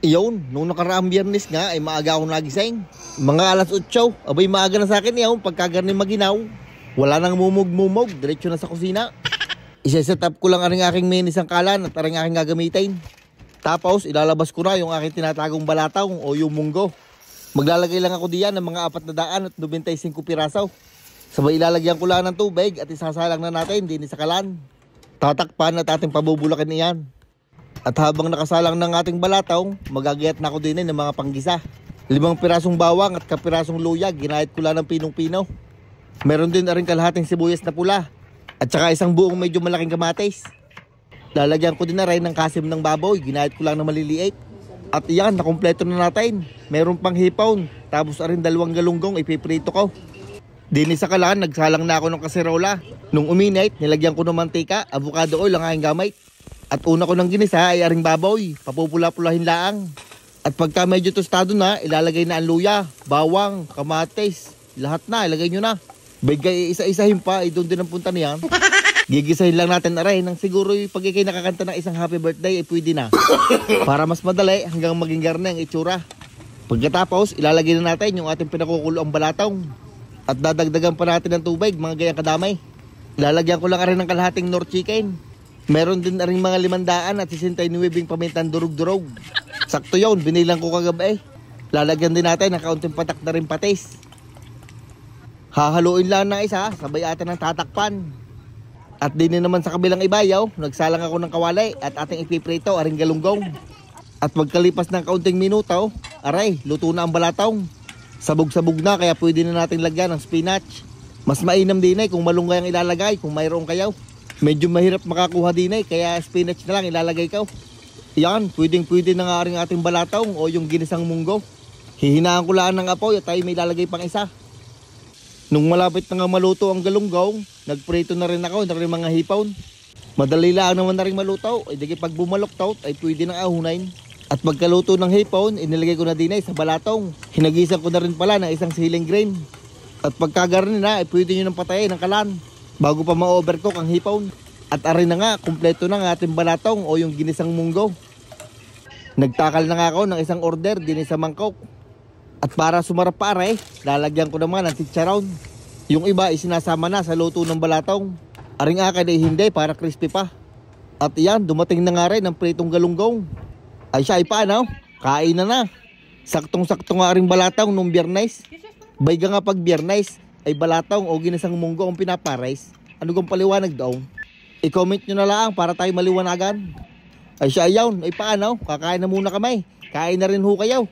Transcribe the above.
Iyon, nung nakaraang biyernes nga ay maaga akong nagising. Mga alas 8, abay maaga na sa akin iyon pagkagarni maginaw. Wala nang mumog-mumog, diretso na sa kusina. Isa-set up ko lang aring aking minis ang kalan at aring aking gagamitin. Tapos ilalabas ko na yung aking tinatagong balataw o yung munggo. Maglalagay lang ako diyan ng mga 495 piraso. Sabay ilalagyan ko lang ng tubig at isasalang na natin din sa kalan. Tatakpan at ating pabubulakin iyan. At habang nakasalang ng ating balataw, magagayat na ako din ng mga panggisa. 5 pirasong bawang at kapirasong luya, ginahit ko lang ng pinong-pino. Meron din na rin kalahating sibuyas na pula. At saka isang buong medyo malaking kamatis. Lalagyan ko din na rin ng kasim ng baboy, ginahit ko lang ng maliliit. At iyan, nakumpleto na natin. Meron pang hipon, tapos arin 2 galunggong ipiprito ko. Dini sa kalan, nagsalang na ako ng kaserola. Nung uminit, nilagyan ko ng mantika, avocado oil ang aking gamit. At una ko ng ginisa ay aring baboy, papupula-pulahin laang. At pagka medyo tostado na, ilalagay na ang luya, bawang, kamatis, lahat na, ilagay nyo na. Bigay isa-isahin pa, doon din ang punta niyan. Gigisahin lang natin aray, nang siguro pag ikay nakakanta ng isang happy birthday, ay pwede na. Para mas madali hanggang maging garne ang itsura. Pagkatapos, ilalagay na natin yung ating pinakukulo ang balatong. At dadagdagan pa natin ng tubig, mga gayang kadamay. Ilalagyan ko lang rin ng kalahating nor chicken. Meron din na rin mga 500 at 69 pamintang durug-durog. Sakto yun, binilang ko kagabi. Lalagyan din natin ng kaunting patak na rin patis. Hahaluin lang na isa, sabay atin ng tatakpan. At din naman sa kabilang ibayaw, nagsalang ako ng kawali at ating ipiprito aring galunggong. At pagkalipas ng kaunting minuto, aray, luto na ang balatong. Sabog-sabog na kaya pwede na natin lagyan ng spinach. Mas mainam din kung malunggay ang ilalagay kung mayroong kayaw. Medyo mahirap makakuha din kaya spinach na lang ilalagay ko. Yan, pwedeng-pwede na nga rin ating balatong o yung ginisang munggo. Hihinaan ko lang ng apoy at tayo may ilalagay pang isa. Nung malapit na nga maluto ang galunggong, nagprito na rin ako ng mga hipon. Madali lang naman na rin maluto, ay pag bumaloktot ay pwede nang ahunain. At pagkaluto ng hipon, inilagay ko na din sa balatong. Hinagisan ko na rin pala ng isang siling green. At pagkagarni na ay pwede nyo nang patayin ng kalan bago pa ma-overcook ang hipon. At arin na nga, kumpleto na nga ating balatong o yung ginisang munggo. Nagtakal na nga ako ng isang order din sa mangkok. At para sumarap pa lalagyan ko naman ng chicharon. Yung iba isinasama na sa luto ng balatong. Aring akin ay hindi para crispy pa. At iyan, dumating na nga rin ang pritong galunggong. Ay siya ay paano? Kain na. Saktong-sakto nga rin balatong nung biyernes. Bayga nga pag biyernes ay balatong o ginisang munggo ang pinapares. Ano kong paliwanag daw? I-comment nyo na lang para tayo maliwanagan. Ay siya ayaw, ay paano? Kakain na muna kami. Kain na rin ho kayo.